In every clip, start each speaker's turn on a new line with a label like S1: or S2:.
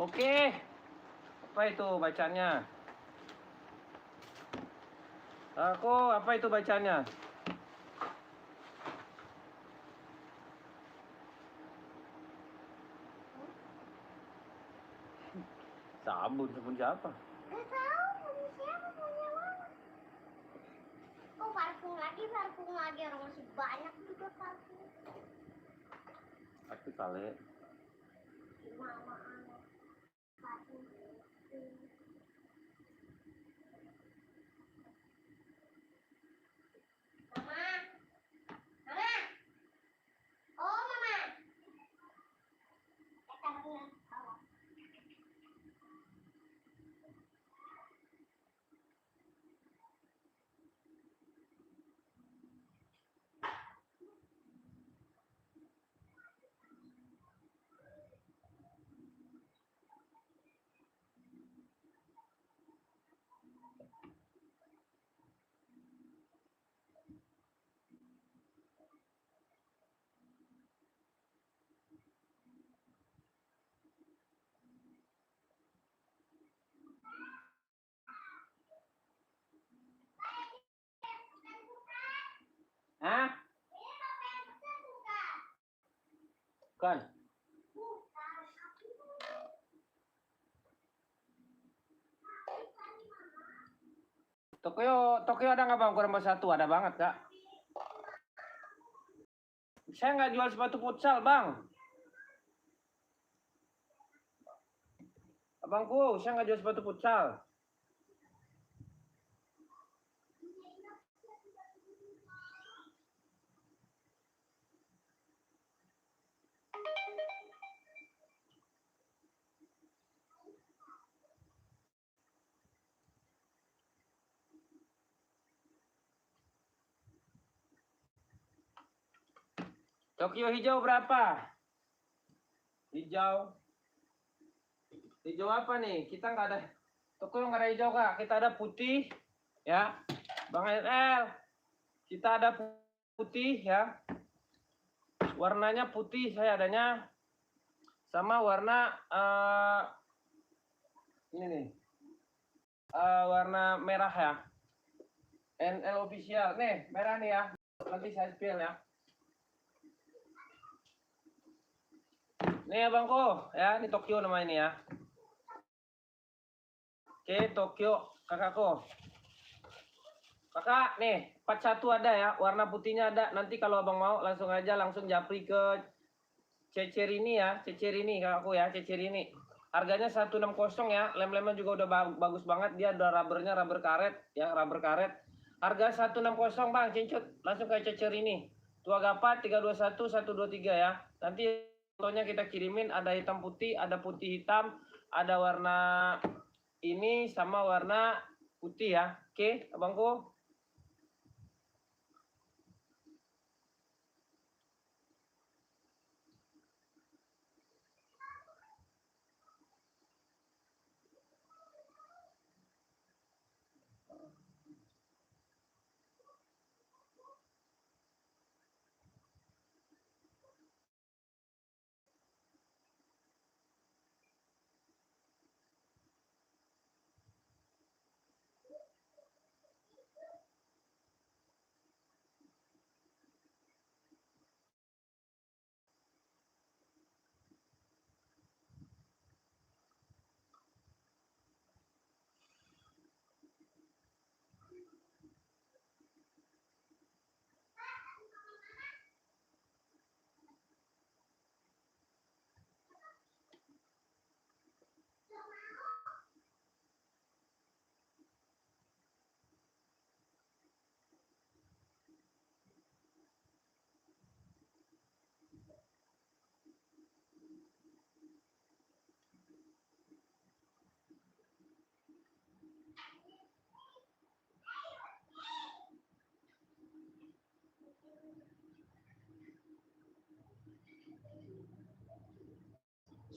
S1: Oke. Apa itu bacanya? Aku apa itu bacanya? Sabun siapa?
S2: Gak tahu punya siapa, punya mama. Oh, parfum lagi orang masih banyak juga parfum.
S1: Tapi kali.
S2: Mama anak parfum. Mama, mama, oh mama. Kita bawah.
S1: Hah? Bukan. Tokyo ada nggak bang? Kurang satu ada banget kak. Saya nggak jual sepatu futsal bang. Abangku, saya nggak jual sepatu futsal. Tokyo hijau berapa? Hijau. Hijau apa nih? Kita nggak ada. Tokyo nggak ada hijau kak. Kita ada putih, ya. Bang NL. Kita ada putih, ya. Warnanya putih saya adanya. Sama warna ini nih. Warna merah ya. NL official. Nih, merah nih ya. Nanti saya spill ya. Nih abangku, ya, ini Tokyo namanya ini ya. Oke, Tokyo, kakakku. Kakak, nih, 41 ada ya, warna putihnya ada. Nanti kalau abang mau, langsung aja langsung japri ke Cecerini ya, Cecerini kakakku ya, Cecerini. Harganya 160 ya, lem-lemnya juga udah bagus banget. Dia ada rubbernya, rubber karet ya, rubber karet. Harga 160 bang, cincut. Langsung ke Cecerini. Tua Gapat 321 123 ya. Nanti fotonya kita kirimin, ada hitam putih, ada putih hitam, ada warna ini sama warna putih ya. Oke, abangku.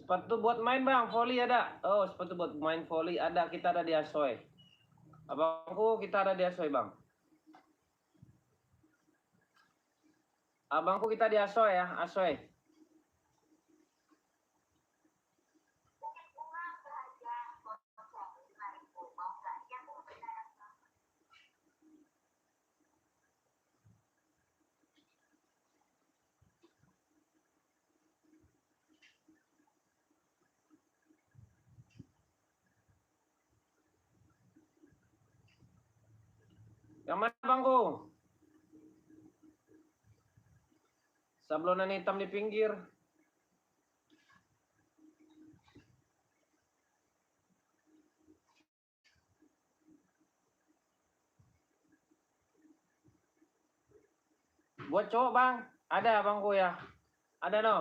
S1: Sepatu buat main bang, volley ada. Oh, sepatu buat main volley ada. Kita ada di Asoy. Abangku, kita ada di Asoy bang. Abangku kita di Asoy ya, Asoy. Yang mana bangku? Sablonan hitam di pinggir. Buat cowok bang, ada bangku ya? Ada no?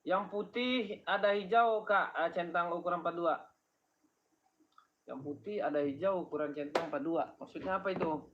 S1: Yang putih ada hijau kak, centang ukuran 42. Yang putih ada hijau ukuran centang 42. Maksudnya apa itu?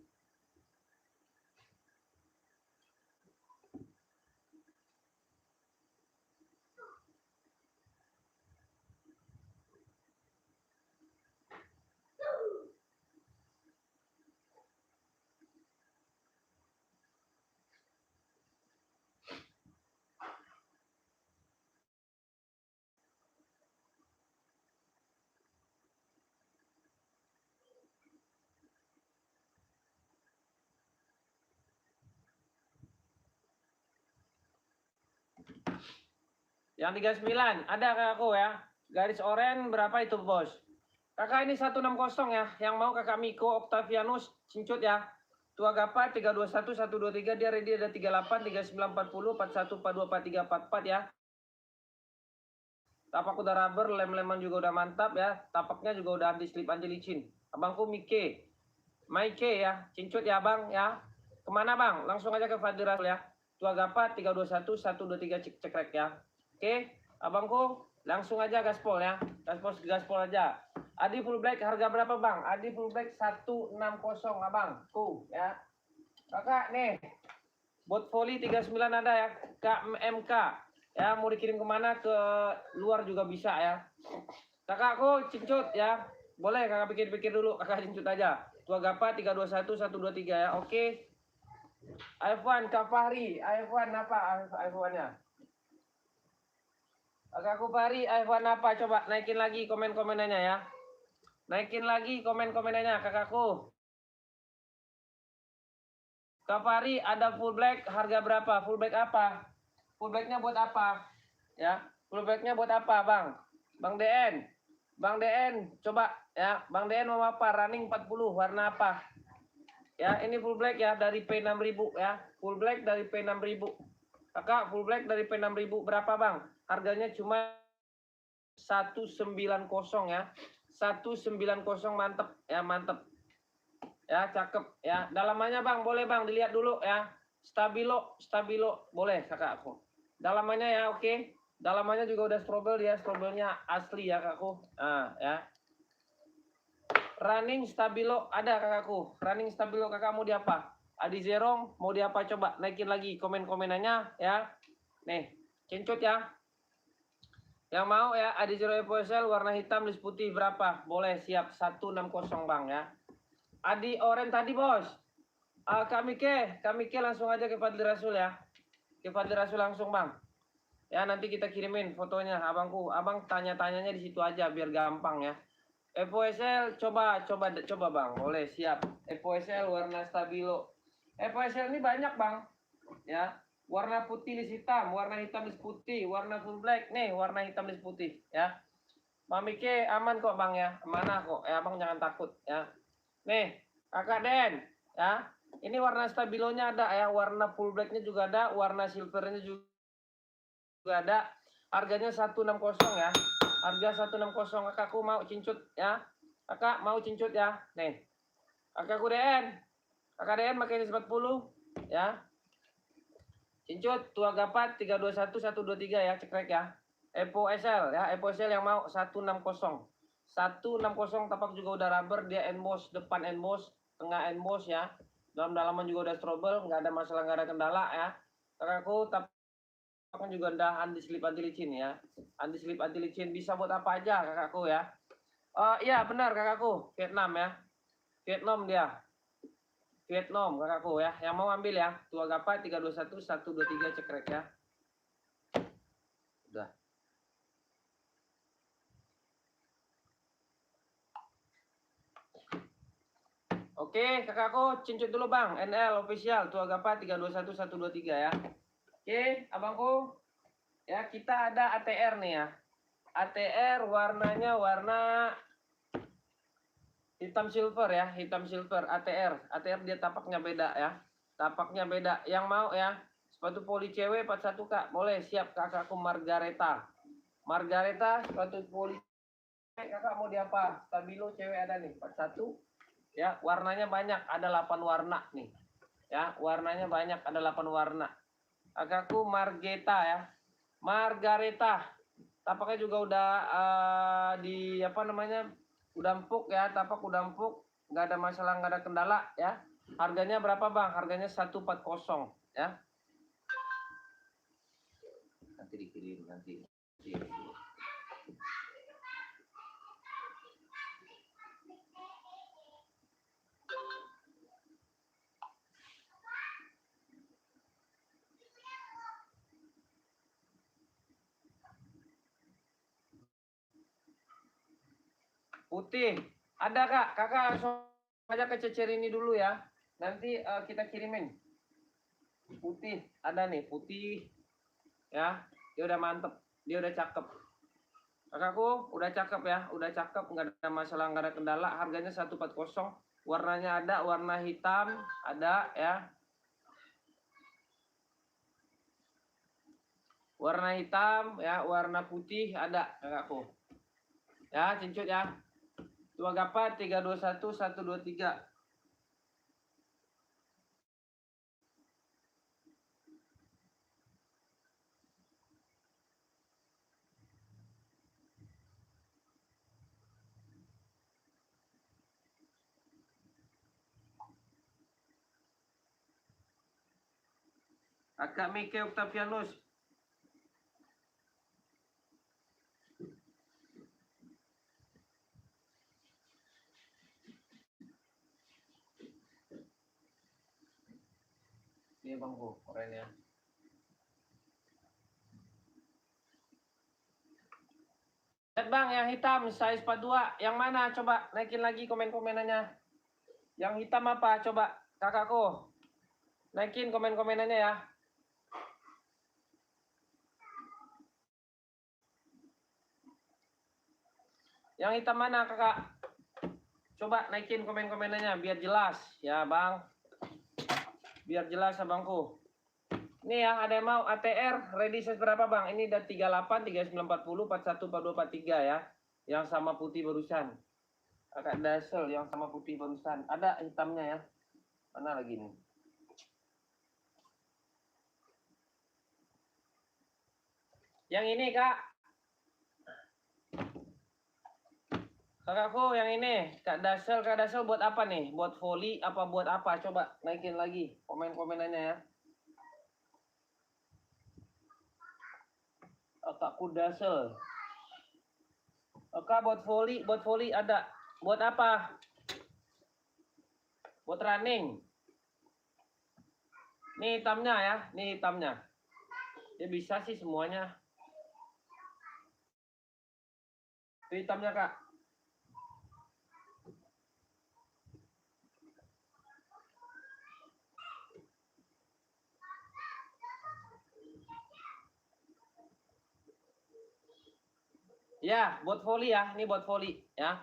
S1: Yang 39 ada kakakku ya. Garis oranye berapa itu bos? Kakak ini 160 ya. Yang mau kakak Miko Octavianus cincut ya. Tua Gapa 321 123 dia ready ada 38 39 40 41 42 43 44 ya. Tapak udah rubber, lem-leman juga udah mantap ya. Tapaknya juga udah anti slip anti licin. Abangku Mike ya, cincut ya bang ya. Kemana bang? Langsung aja ke Fadil Rasul ya. Tua Gapa 321 123 cekrek ya. Oke, abangku langsung aja gaspol ya. Gaspol aja. Adi full black harga berapa bang? Adi full black 160 abang. Ya. Kakak nih. Bot volley 39 ada ya. KMK. Ya, mau dikirim kemana ke luar juga bisa ya. Kakakku cincut ya. Boleh kakak pikir-pikir dulu, kakak cincut aja. Tua Gapa 321 123 ya. Oke. iPhone Kak Fahri, iPhone apa iPhone-nya? Kakakku Fahri, iPhone apa? Coba naikin lagi komen-komenannya ya. Naikin lagi komen-komenannya kakakku. Kak Fahri ada full black harga berapa? Full black apa? Full blacknya buat apa? Ya, full blacknya buat apa bang? Bang DN. Bang DN, coba ya. Bang DN mau apa? Running 40 warna apa? Ya, ini full black ya dari P6000 ya. Full black dari P6000. Kakak, full black dari P6000 berapa bang? Harganya cuma 190 ya. 190 mantep ya, mantep. Ya, cakep ya. Dalamannya bang, boleh bang dilihat dulu ya. Stabilo boleh kakak aku. Dalamannya ya, oke. Dalamannya juga udah strobel ya, strobelnya asli ya kakakku. Nah, ya. Running stabilo ada kakakku. Running stabilo kakak mau di apa? Adi Zerong mau di apa coba? Naikin lagi komen-komenannya ya. Nih, cincut ya. Yang mau ya Adi Zero FOSL warna hitam list putih berapa? Boleh siap 160 bang ya. Adi oren tadi bos. Kami ke langsung aja ke Fadli Rasul ya. Ke Fadli Rasul langsung bang. Ya nanti kita kirimin fotonya abangku. Abang tanya-tanyanya di situ aja biar gampang ya. FOSL coba bang. Boleh siap. FOSL warna stabilo. FOSL ini banyak bang. Ya. Warna putih list hitam, warna hitam list putih, warna full black nih, warna hitam list putih ya. Mami ke aman kok bang ya. Mana kok. Ya abang jangan takut ya. Nih, Kakak Den ya. Ini warna stabilonya ada ya, warna full blacknya juga ada, warna silvernya juga ada. Harganya 160 ya. Harga 160 kakakku mau cincut ya. Kakak mau cincut ya. Nih. Kakakku DN. Kakak DN pakai 40 ya. Cincut tua gapat 321 123 ya, cekrek ya. Epo SL ya, Epo SL yang mau 160. 160 tapak juga udah rubber, dia emboss, depan emboss, tengah emboss ya. Dalam dalaman juga udah strobel, nggak ada masalah, nggak ada kendala ya. Kakakku tapaknya juga udah anti slip anti licin ya. Anti slip anti licin bisa buat apa aja kakakku ya. Iya benar kakakku, Vietnam ya. Vietnam dia. Vietnam kakakku ya. Yang mau ambil ya. Tua Gapa 321 123 cekrek ya. Udah. Oke, kakakku cincut dulu bang. NL official Tua Gapa 321 123 ya. Oke, abangku. Ya, kita ada ATR nih ya. ATR warnanya warna hitam silver ya, hitam silver ATR. ATR dia tapaknya beda ya. Tapaknya beda. Yang mau ya, sepatu poli cewek 41 Kak. Boleh, siap kakakku Margareta. Margareta sepatu poli cewek kakak mau di apa? Stabilo cewek ada nih 41. Ya, warnanya banyak, ada 8 warna nih. Ya, warnanya banyak, ada 8 warna. Kakakku Margeta ya. Margareta. Tapaknya juga udah di apa namanya? Udah empuk ya, tapak udah empuk, nggak ada masalah, nggak ada kendala ya. Harganya berapa Bang? Harganya 140 ya. Nanti dikirim nanti. Putih. Ada Kak, kakak langsung aja ke cecer ini dulu ya. Nanti kita kirimin. Putih, ada nih, putih. Ya, dia udah mantep, dia udah cakep. Kakakku, udah cakep ya, udah cakep, nggak ada masalah, nggak ada kendala. Harganya 140. Warnanya ada, warna hitam ada ya. Warna hitam ya, warna putih ada kakakku. Ya, cincut ya. Tua gapat 321 123. Kakak Mike Octavianus. Ini bangku, keren ya. Lihat Bang, yang hitam size 42. Yang mana? Coba naikin lagi komen-komenannya. Yang hitam apa? Coba kakakku. Naikin komen-komenannya ya. Yang hitam mana kakak? Coba naikin komen-komenannya biar jelas ya Bang. Biar jelas abangku. Ini ya, ada yang mau ATR ready size berapa Bang? Ini udah 38, 39, 40, 41, 42, 43 ya. Yang sama putih barusan. Kakak Dasel yang sama putih barusan. Ada hitamnya ya. Mana lagi nih? Yang ini Kak. Kakakku yang ini. Kak Dasel buat apa nih? Buat volley apa buat apa? Coba naikin lagi komen-komenannya ya. Kakakku Dasel. Kak buat volley ada. Buat apa? Buat running. Ini hitamnya ya, ini hitamnya. Ya bisa sih semuanya. Itu hitamnya Kak. Ya, buat volley ya, ini buat volley ya.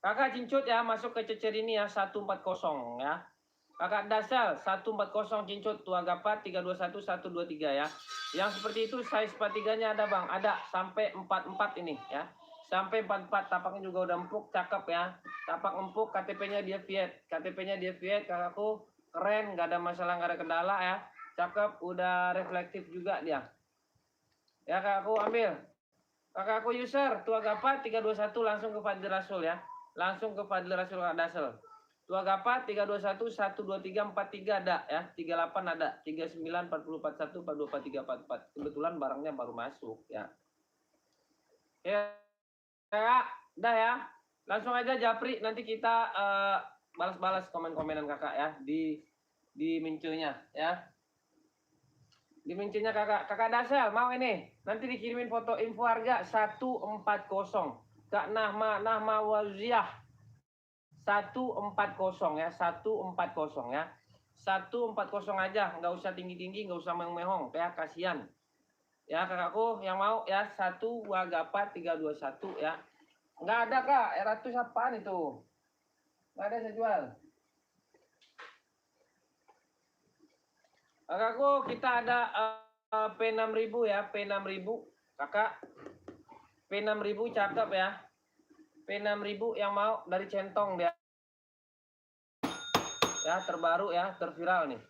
S1: Kakak cincut ya, masuk ke cecer ini ya, 140 ya. Kakak Dasel 140 cincut, tua gapat 321 123 ya. Yang seperti itu size 43-nya ada Bang, ada sampai 44 ini ya. Sampai 44, tapaknya juga udah empuk, cakep ya. Tapak empuk, KTP-nya dia Viet. KTP-nya dia Viet, kakakku keren, nggak ada masalah, nggak ada kendala ya. Cakep, udah reflektif juga dia. Ya kakakku ambil. Kakakku user, tua gapat 321 langsung ke Fadil Rasul ya. Langsung ke Fadil Rasul Kak Dasel. Tua gapat 321 123 43 ada ya. 38 ada. 39 40 41 42 43 44. Kebetulan barangnya baru masuk ya. Ya, Kak, udah ya. Langsung aja Japri, nanti kita balas-balas komen-komenan Kakak ya di mincunya ya. Di mincinya kakak Dasel mau ini nanti dikirimin foto info harga 140 Kak Nahma Waziah 140 ya 140 ya 140 aja, nggak usah tinggi nggak usah mehong ya, kasihan Ya kakakku yang mau ya 1 Wagapa 321 ya. Nggak ada kak, R100 apaan itu? Nggak ada saya jual. Kakakku kita ada P6000 ya, P6000 kakak. P6000 cakep ya. P6000 yang mau dari centong dia. Ya terbaru ya, terviral nih.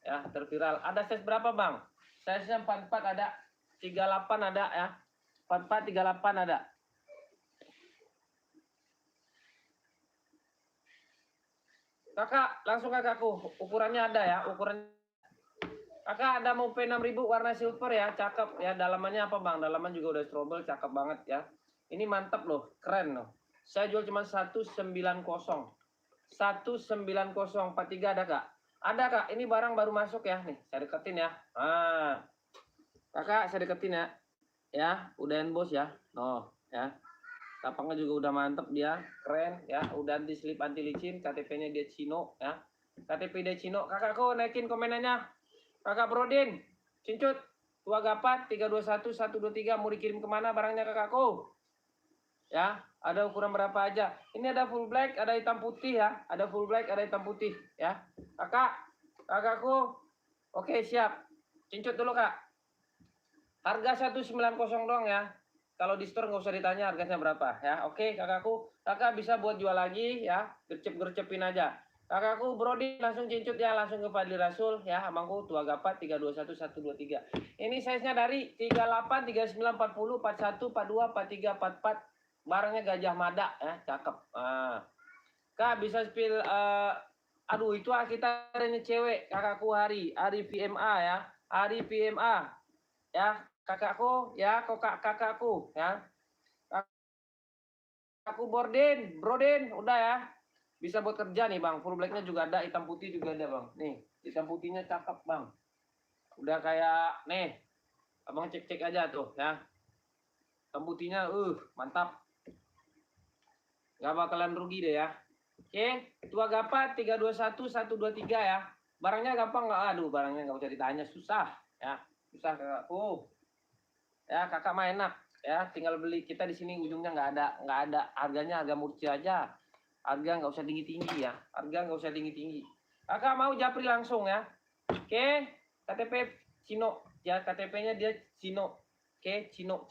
S1: Ya terviral. Ada size berapa bang? Size-nya 44 ada, 38 ada ya. 44 38 ada. Kakak, langsung kakakku. Ukurannya ada ya, ukuran. Kakak ada mau P6000 warna silver ya, cakep ya. Dalamannya apa bang? Dalaman juga udah strobel, cakep banget ya. Ini mantap loh, keren loh. Saya jual cuma 190. 19043 ada kak? Ada kak, ini barang baru masuk ya. Nih, saya deketin ya. Kakak, saya deketin ya. Ya, udah bos ya. Oh, ya. Tapangnya juga udah mantep dia, keren ya. Udah anti slip, anti licin, KTP-nya dia Cino ya. KTP dia Cino. Kakakku naikin komenannya. Kakak Brodin, Cincut, Tua Gapat 321 123 mau dikirim kemana barangnya kakakku? Ya, ada ukuran berapa aja? Ini ada full black, ada hitam putih ya. Ada full black, ada hitam putih ya. Kakakku, oke siap. Cincut dulu kak. Harga 190 doang ya. Kalau di store nggak usah ditanya harganya berapa ya. Oke kakakku, kakak bisa buat jual lagi ya. Gercep-gercepin aja. Kakakku Brody langsung cincut ya, langsung ke Fadli Rasul ya. Abangku Tua Gapat 321 123. Ini size-nya dari 38 39 40 41 42 43 44. Barangnya Gajah Mada ya, cakep. Kak bisa spill aduh itu kita adanya cewek kakakku Hari PMA ya. Hari PMA ya kakakku ya kakakku ya kakakku Brodin udah ya bisa buat kerja nih bang, full blacknya juga ada, hitam putih juga ada bang. Nih hitam putihnya cakep bang, udah kayak nih abang cek aja tuh ya, hitam putihnya mantap, nggak bakalan rugi deh ya. Oke, Tua Gapat 321 123 ya. Barangnya gampang nggak? Aduh barangnya nggak usah ditanya, susah ya, susah kakakku ya. Kakak mah enak ya, tinggal beli. Kita di sini ujungnya nggak ada harganya, harga murci aja. Harga nggak usah tinggi ya, harga nggak usah tinggi. Kakak mau japri langsung ya. Oke, KTP Cino ya, KTP-nya dia Cino. Oke, Cino.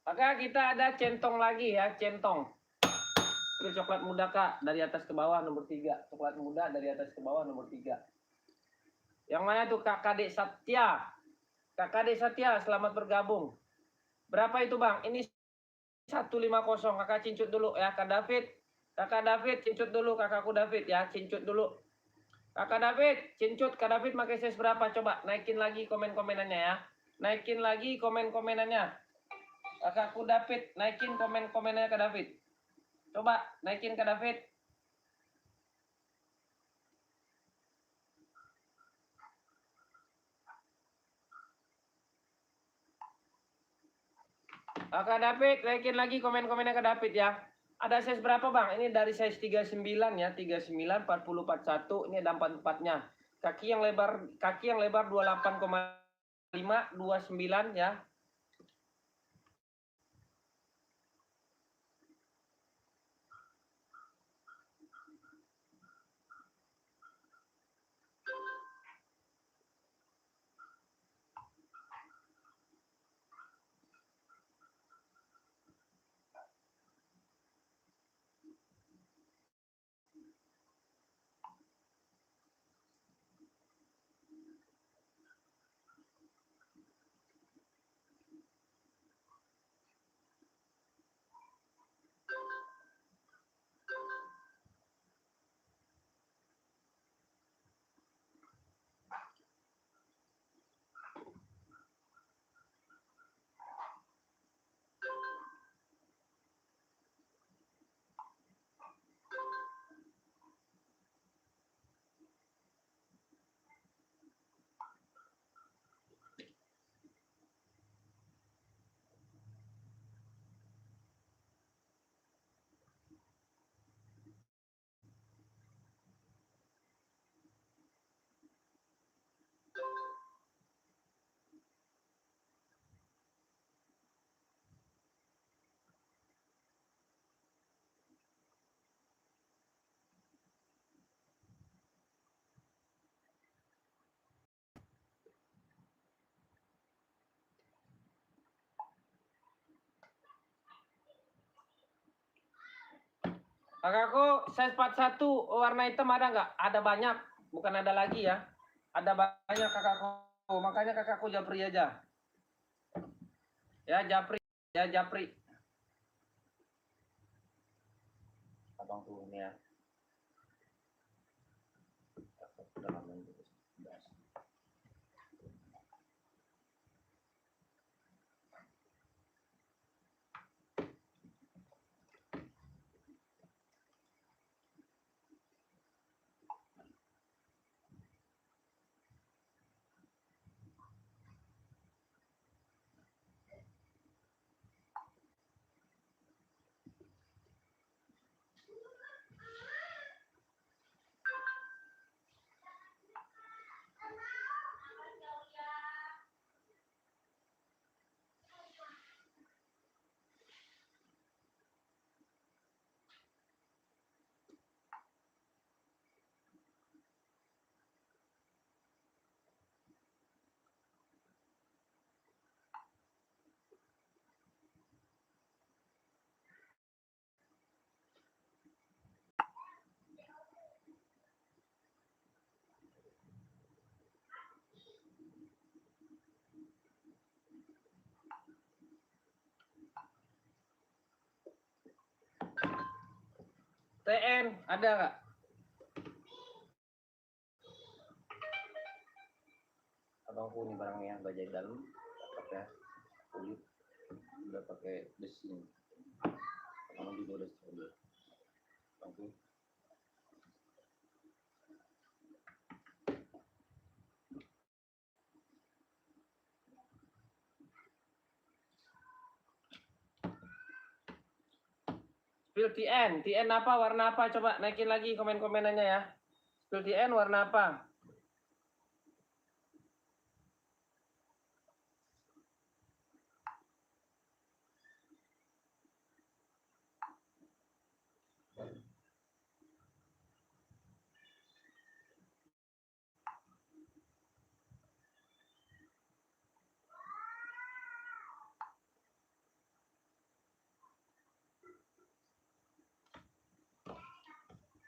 S1: Maka kita ada centong lagi ya, centong. Itu coklat muda kak, dari atas ke bawah nomor 3. Coklat muda dari atas ke bawah nomor 3. Yang mana tuh KKD Satya? KKD Satya, selamat bergabung. Berapa itu bang? Ini 150. Kakak cincut dulu ya, Kak David. Kakak David cincut dulu, kakakku David ya, cincut dulu. Kakak David, cincut. Kak David pakai size berapa? Coba naikin lagi komen-komenannya ya. Naikin lagi komen-komenannya. Kakakku David, naikin komen-komenannya Kak David. Coba naikin Kak David. Kak David, naikin lagi komen-komennya Kak David ya. Ada size berapa bang? Ini dari size 39 ya, 39 40 41. Ini ada 44-nya. Kaki yang lebar 28,5 29 ya. Kakakku, size 41 warna hitam ada nggak? Ada banyak, bukan ada lagi ya. Ada banyak kakakku. Makanya kakakku japri aja. Ya japri, ya japri. Abang tuh ini ya. TN ada nggak? Abangku ini barangnya bajai dalam, pakai kulit, udah pakai besi. Abang juga udah coba. Abangku. Spill TN, TN apa? Warna apa? Coba naikin lagi komen-komenannya ya. Spill TN warna apa?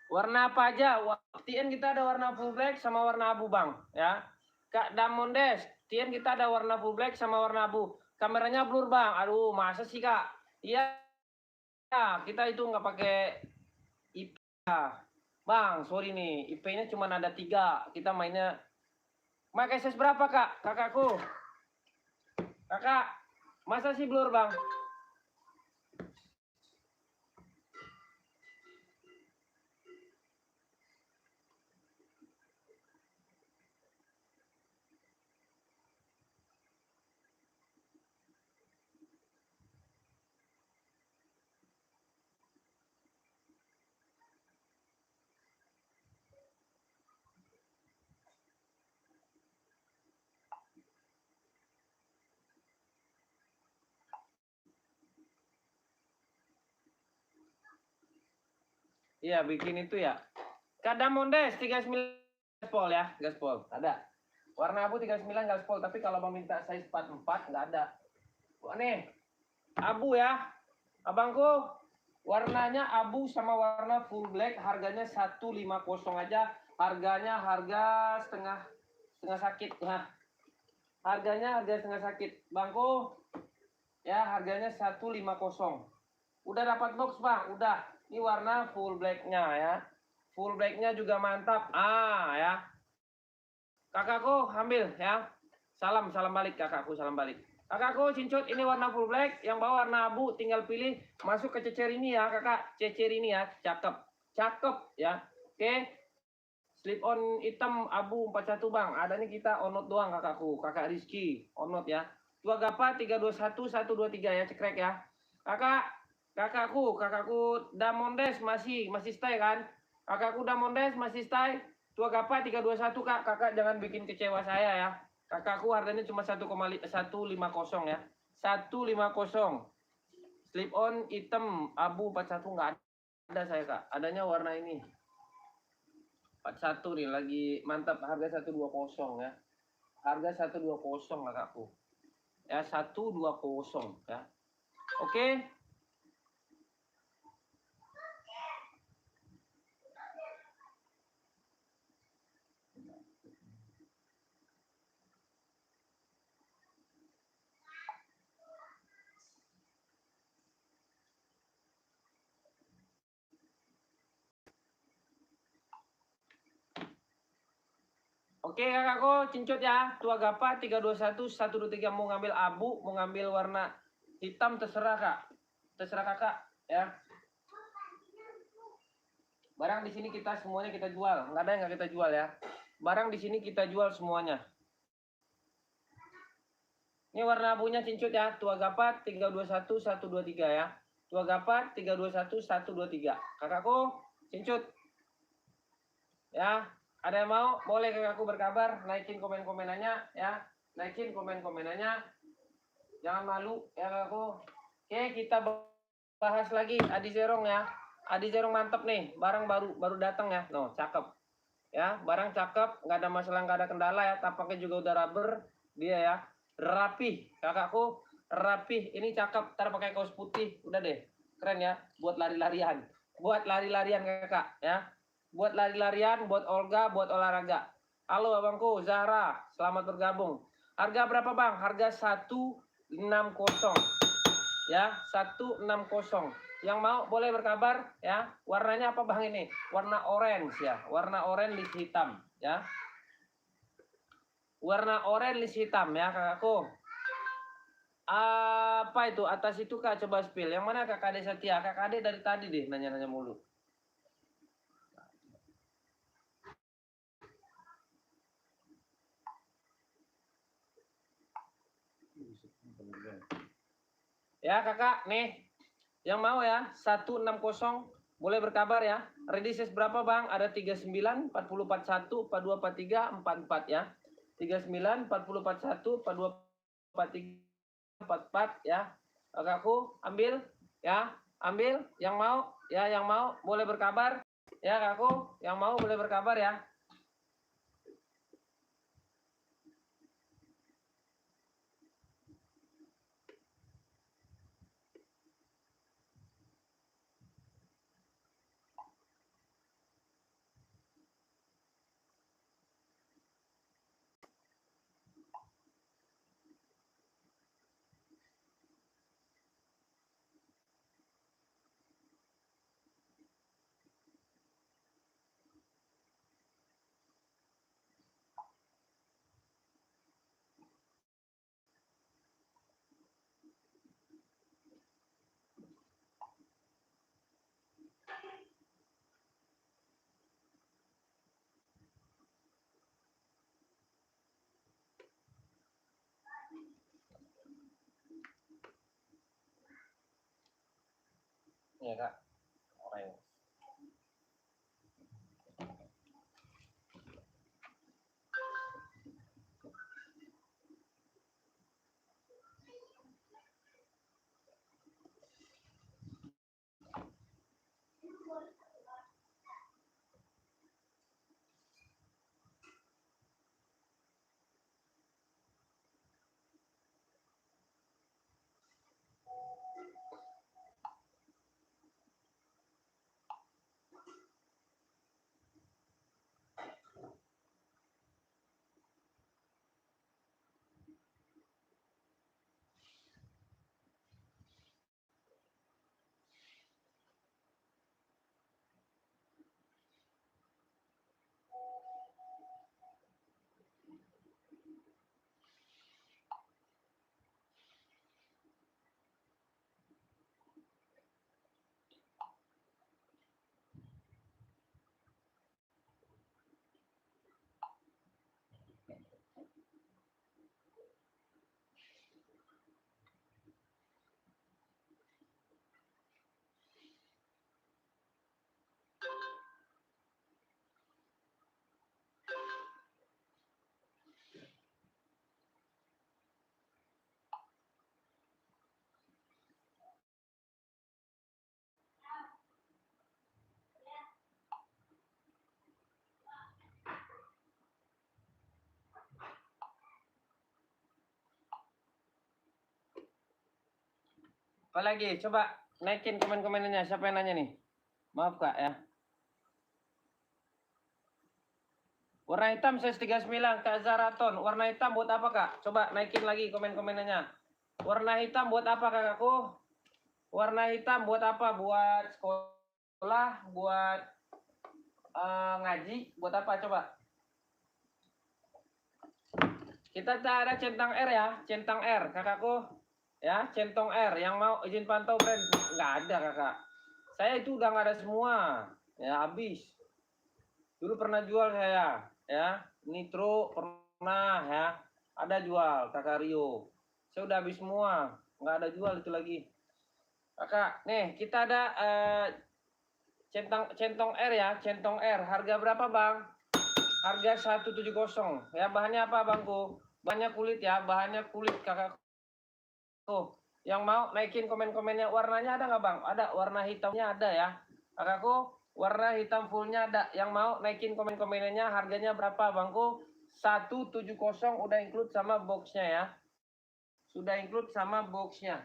S1: Warna apa aja? TN kita ada warna full black sama warna abu bang, ya. Kak Damondes, TN kita ada warna full black sama warna abu. Kameranya blur bang. Aduh, masa sih kak? Iya, kita itu nggak pakai IP. Bang, sorry nih, IP-nya cuma ada 3. Kita mainnya. Pakai size berapa kak? Kakakku. Kakak, masa sih blur bang? Iya, bikin itu ya. Kadamondes 39 gaspol ya, gaspol. Ada. Warna abu 39 gaspol, tapi kalau mau minta size 44 nggak ada. Wah, nih. Abu ya. Abangku, warnanya abu sama warna full black, harganya 150 aja. Harganya harga setengah sakit ya. Harganya harga setengah sakit. Bangku, ya harganya 150. Udah dapat box bang, udah. Ini warna full blacknya ya. Full blacknya juga mantap. Ya. Kakakku ambil ya. Salam balik kakakku, salam balik. Kakakku cincut ini warna full black, yang bawah warna abu, tinggal pilih masuk ke cecer ini ya kakak. Cecer ini ya, cakep. Cakep ya. Oke. Slip on hitam abu 41 bang. Adanya kita onot doang kakakku. Kakak Rizky, onot ya. Tua Gapa 321 123 ya, cekrek ya. Kakakku Damondes masih stay kan? Kakakku Damondes masih stay. Tua Gapa 321 kak. Kakak jangan bikin kecewa saya ya. Kakakku harganya cuma 150 ya. 150. Slip on hitam abu 41 nggak ada saya kak. Adanya warna ini. 41 nih lagi mantap, harga 120 ya. Harga 120 kakakku. Ya 120 ya. Oke. Oke kakakku, cincut ya. Tua Gapa 321 123 mau ngambil abu, mau ngambil warna hitam terserah kak. Terserah kakak ya. Barang di sini kita semuanya kita jual, nggak ada yang nggak kita jual ya. Barang di sini kita jual semuanya. Ini warna abunya cincut ya. Tua Gapa 321 123 ya. Tua Gapa 321 123. Kakakku, cincut. Ya, ada yang mau? Boleh kakakku berkabar, naikin komen-komenannya ya. Naikin komen-komenannya. Jangan malu ya kakakku. Oke, kita bahas lagi Adi Zerong ya. Adi Zerong mantep nih, barang baru datang ya. No, cakep. Ya, barang cakep, nggak ada masalah, nggak ada kendala ya. Tapaknya juga udah rubber dia ya. Rapih, kakakku. Rapih, ini cakep. Ntar pakai kaos putih, udah deh. Keren ya, buat lari-larian. Buat lari-larian kakak ya. Buat lari-larian, buat Olga, buat olahraga. Halo abangku, Zahra, selamat bergabung. Harga berapa bang? Harga 160 ya, 160. Yang mau boleh berkabar ya. Warnanya apa bang ini? Warna orange ya, warna orange list hitam ya. Warna orange list hitam ya kakakku. Apa itu atas itu kak, coba spill. Yang mana kakak Ade Setia? Kakak Ade dari tadi deh nanya-nanya mulu. Ya kakak nih, yang mau ya 160 boleh berkabar ya. Ready size berapa bang? Ada 39, 40, 41, 42, 43, 44 ya. 39, 40, 41, 42, 43, 44 ya. Kakakku ambil ya, ambil yang mau ya, yang mau boleh berkabar ya kakakku, yang mau boleh berkabar ya. Ya kak, orange. Apa lagi? Coba naikin komen-komenannya. Siapa yang nanya nih? Maaf kak ya. Warna hitam size 39 Kak Zaraton. Warna hitam buat apa kak? Coba naikin lagi komen-komenannya. Warna hitam buat apa kakakku? Warna hitam buat apa? Buat sekolah, buat ngaji, buat apa coba? Kita ada centang R ya, centang R, kakakku. Ya, centong R. Yang mau izin pantau brand nggak ada kakak. Saya itu udah nggak ada semua. Ya habis. Dulu pernah jual saya, ya. Nitro pernah ya. Ada jual kakak Rio. Saya udah habis semua, nggak ada jual itu lagi. Kakak, nih kita ada centong R ya, centong R. Harga berapa bang? Harga 170. Ya bahannya apa bangku? Bahannya kulit ya, bahannya kulit kakak. Tuh, yang mau naikin komen-komennya. Warnanya ada nggak bang? Ada, warna hitamnya ada ya. Kakakku, warna hitam fullnya ada. Yang mau naikin komen-komennya, harganya berapa bangku? 170 udah include sama boxnya ya. Sudah include sama boxnya.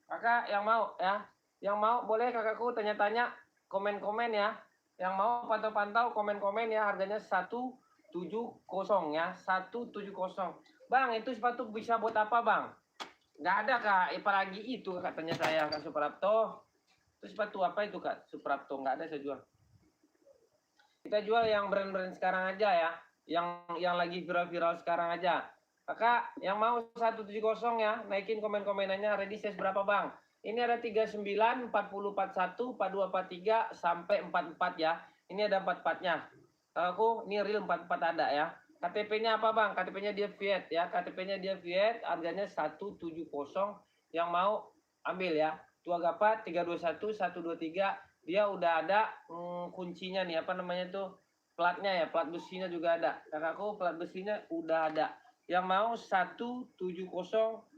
S1: Kakak yang mau ya. Yang mau boleh kakakku tanya-tanya, komen-komen ya. Yang mau pantau-pantau komen-komen ya. Harganya 170 ya. 170. Bang, itu sepatu bisa buat apa bang? Nggak ada kak, apalagi itu katanya saya kak Suprapto. Itu sepatu apa itu kak Suprapto? Nggak ada saya jual. Kita jual yang brand-brand sekarang aja ya, yang lagi viral-viral sekarang aja. Kakak yang mau 170 ya, naikin komen-komenannya. Ready size berapa bang? Ini ada 39, 40, 41, 42, 43 sampai 44 ya. Ini ada 44-nya. Aku ini real 44 ada ya. KTP-nya apa bang? KTP-nya dia Viet ya. KTP-nya dia Viet, harganya 170. Yang mau ambil ya. Tua Gapat 321 123. Dia udah ada kuncinya nih, apa namanya tuh? Platnya ya, plat besinya juga ada. Kakakku plat besinya udah ada. Yang mau 170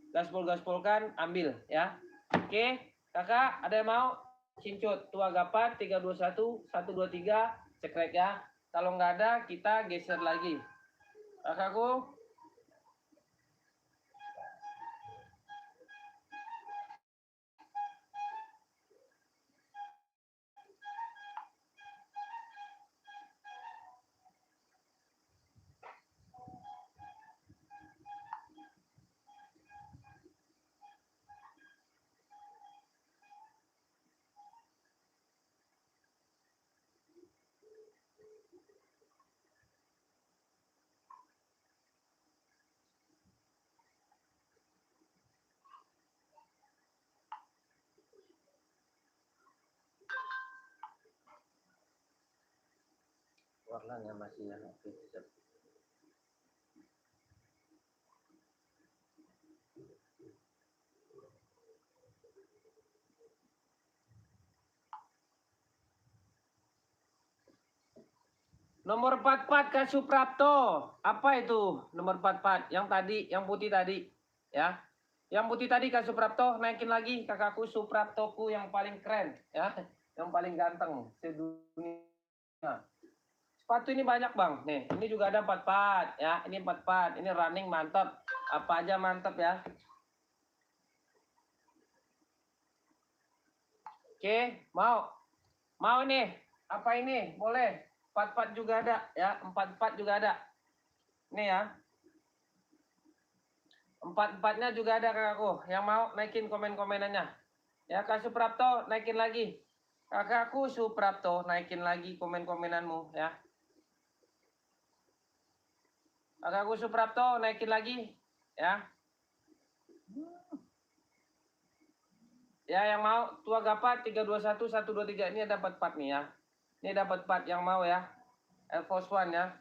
S1: gaspol-gaspolkan ambil ya. Oke, kakak ada yang mau? Cincut Tua Gapat 321 123 cekrek ya. Kalau nggak ada kita geser lagi. Kakakku, warnanya masih ya. Oke, siap. Nomor 44 Kak Suprapto. Apa itu nomor 44? Yang tadi, yang putih tadi. Ya. Yang putih tadi Kak Suprapto, naikin lagi kakakku Supraptoku yang paling keren ya. Yang paling ganteng sedunia. Sepatu ini banyak bang. Nih, ini juga ada 44 ya. Ini 44. Ini running mantap. Apa aja mantap ya. Oke, mau. Mau nih. Apa ini? Boleh. 44 juga ada ya. 44 juga ada. Nih ya. 44-nya juga ada kakakku. Yang mau naikin komen-komenannya. Ya Kak Suprapto naikin lagi. Kakakku Suprapto naikin lagi komen-komenanmu ya. Kakakku Suprapto naikin lagi ya. Ya yang mau Tua Gapat 321 123 ini dapat 4 nih ya. Ini dapat 4 yang mau ya. Air Force One ya.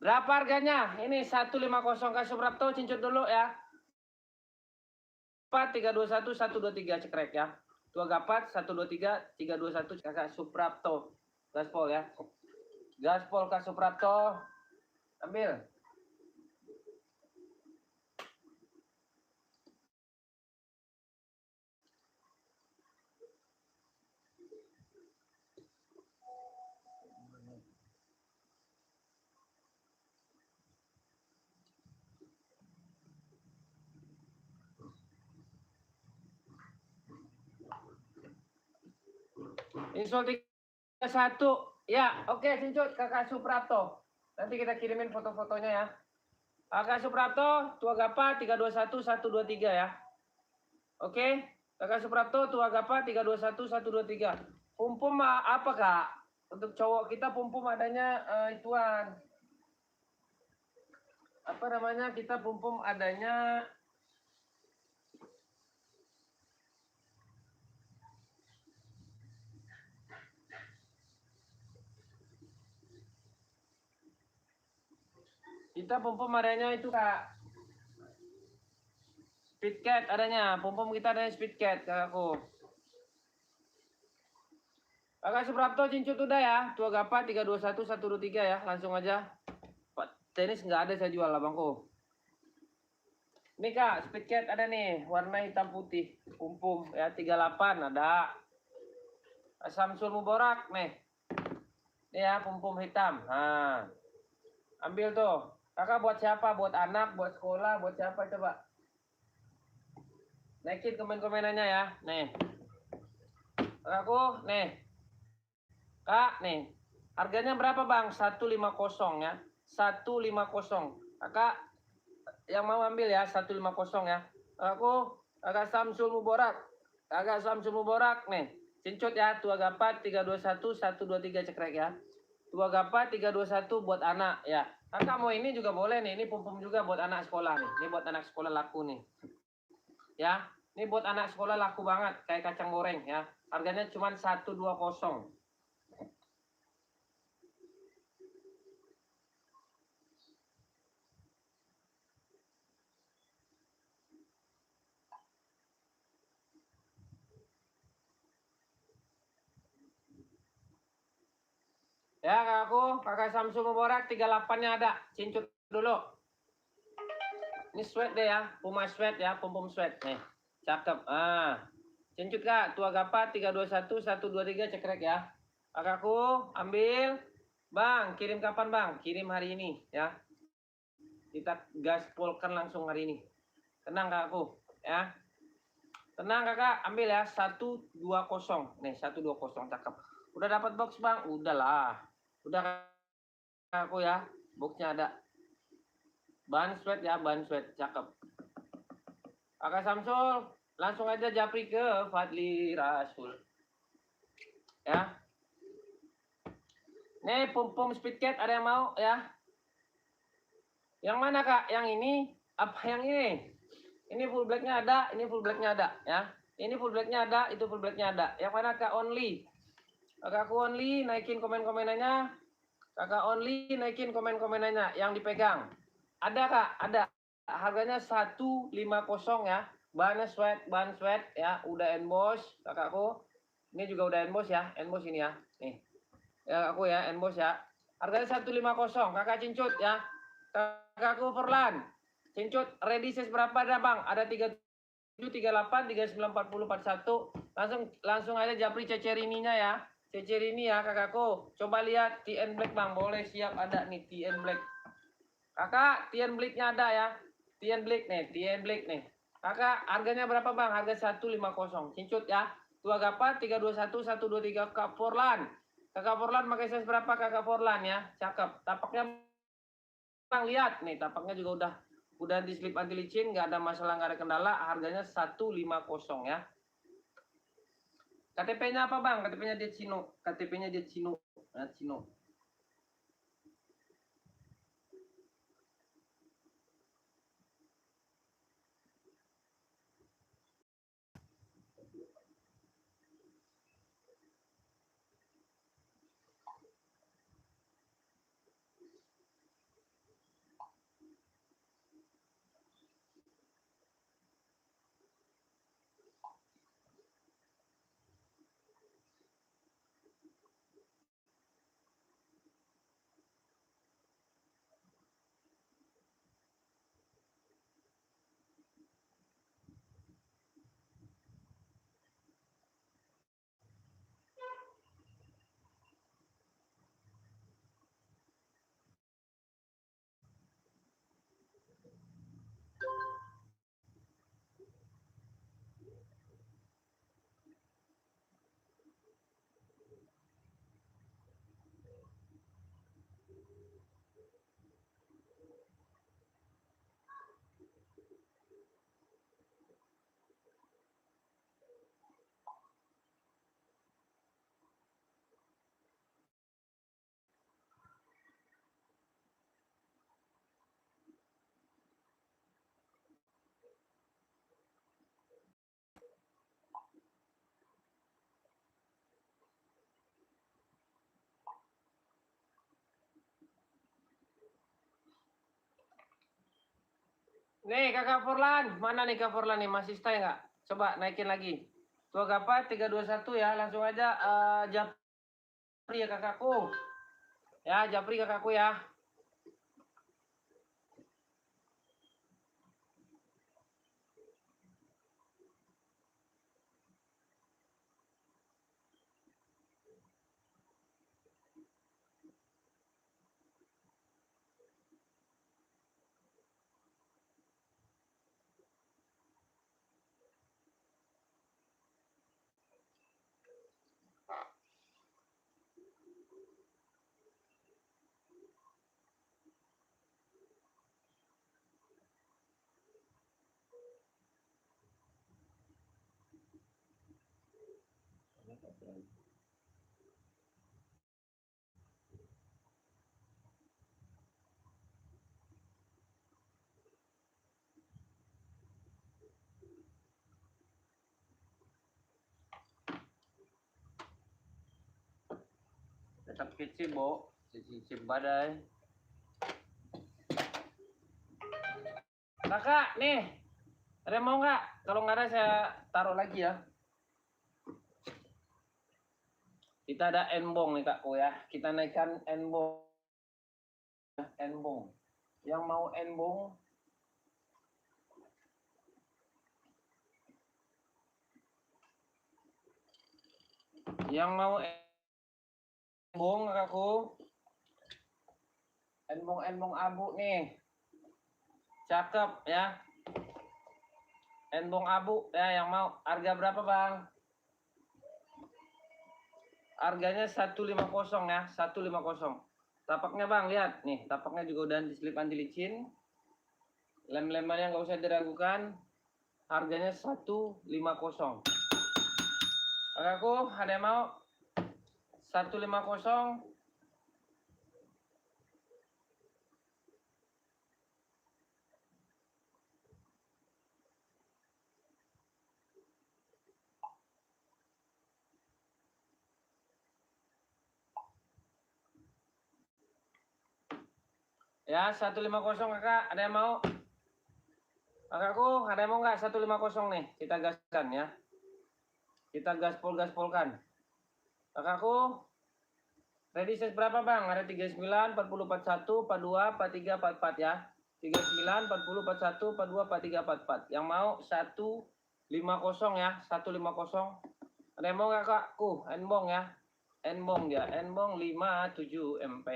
S1: Berapa harganya? Ini 150 Kak Suprapto cincut dulu ya. gapat 321 123 cekrek ya. Tua gapat 123 321 Kakak Suprapto. Gaspol ya. Gaspol Kak Suprapto. Ambil. Insol 31. Ya, oke, Cincut Kakak Suprapto. Nanti kita kirimin foto-fotonya ya. Kakak Suprapto, Tua Gapa 321 123 ya. Oke, Kakak Suprapto, Tua Gapa 321 123. Pumpum apa Kak? Untuk cowok kita pumpum adanya ituan. Apa namanya? Kita pumpum adanya itu Kak. Speedcat adanya, pumpum kita adanya Speedcat kakakku. Kakak Suprapto Cincut udah ya, Tua Gapa 321 123 ya, langsung aja. Pak tenis nggak ada saya jual abangku. Nih Kak, Speedcat ada nih, warna hitam putih, pumpum ya 38 ada. Samsul Muborak nih. Nih ya, pumpum hitam. Nah, ambil tuh. Kakak buat siapa? Buat anak, buat sekolah, buat siapa coba? Naikin komen-komenannya ya. Nih. Kakakku, nih. Kak, nih. Harganya berapa bang? 150 ya. 150. Kakak yang mau ambil ya, 150 ya. Kakakku, kakak Samsul Muborak. Kakak Samsul Muborak nih. Cincut ya, Tua Gapat 321 123 cekrek ya. Tua Gapat 321 buat anak ya. Kakak mau ini juga boleh nih. Ini pumpum juga buat anak sekolah nih. Ini buat anak sekolah laku nih. Ya, ini buat anak sekolah laku banget kayak kacang goreng ya. Harganya cuma 120. Ya kakakku, kakak Samsung Mubarak 38-nya ada. Cincut dulu. Ini sweat deh ya, Puma sweat ya, pum sweat nih. Cakep. Cincut Kak, Tua Gapa 321 123 cekrek ya. Kakakku, ambil. Bang, kirim kapan Bang? Kirim hari ini ya. Kita gaspolkan langsung hari ini. Tenang kakakku ya. Tenang kakak, ambil ya 120. Nih 120 cakep. Udah dapat box Bang? Udahlah. Udah aku ya, boxnya ada. Bahan sweat ya, bahan sweat, cakep. Kakak Samsul, langsung aja japri ke Fadli Rasul. Ya. Nih pum Speedcat ada yang mau ya? Yang mana Kak? Yang ini? Apa yang ini? Ini full blacknya ada, ini full blacknya ada ya. Ini full blacknya ada, itu full blacknya ada. Yang mana Kak only? Kakakku only, naikin komen-komenannya. Kakak only naikin komen-komenannya yang dipegang. Ada Kak, ada. Harganya 150 ya. Bahan sweat ya, udah emboss kakakku. Ini juga udah emboss ya, emboss ini ya. Nih. Ya aku ya, emboss ya. Harganya 150, Kakak Cincut ya. Kakakku Forlan. Cincut ready size berapa ada Bang? Ada 37 38 39 40 41. Langsung aja japri cecerininya ya. Cecerini ya kakakku. Coba lihat TN Black Bang, boleh siap ada nih TN Black. Kakak, TN Black-nya ada ya. TN Black nih, TN Black nih. Kakak, harganya berapa Bang? Harga 150. Cincut ya. Tua Gapa 321 123 Kak Forlan. Kakak Forlan pakai size berapa Kakak Forlan ya? Cakep. Tapaknya Bang lihat nih, tapaknya juga udah di slip anti licin, nggak ada masalah, nggak ada kendala. Harganya 150 ya. KTP-nya apa Bang? KTP-nya dia Cino. KTP-nya dia Cino. Nah, Cino. Nih Kakak Forlan, mana nih Kak Forlan nih, masih stay nggak? Coba naikin lagi. Tua Gapa 321 ya, langsung aja Japri ya kakakku. Ya, Japri kakakku ya. Tetap kecil, Bo. Cicip badai. Kakak, nih. Ada mau nggak? Kalau nggak ada saya taruh lagi ya. Kita ada enbong nih kakku ya. Kita naikkan enbong. Enbong. Yang mau enbong, yang mau enbong kakakku. Enbong abu nih. Cakep ya. Enbong abu ya, yang mau. Harga berapa, Bang? Harganya 150 ya, 150. Tapaknya Bang, lihat nih, tapaknya juga udah diselip anti licin. Lem-lemannya nggak usah diragukan. Harganya 150. Kakakku, ada yang mau? 150. Ya, 150 kakak, ada yang mau? Kakakku, ada yang mau nggak 150 nih? Kita gaskan ya. Kita gaspol-gaspolkan. Kakakku, ready size berapa Bang? Ada 39, 40, 41, 42, 43, 44 ya. 39, 40, 41, 42, 43, 44. Yang mau 150 ya, 150. Ada yang mau nggak kakakku? Enbong ya. Enbong ya, enbong 57 MP.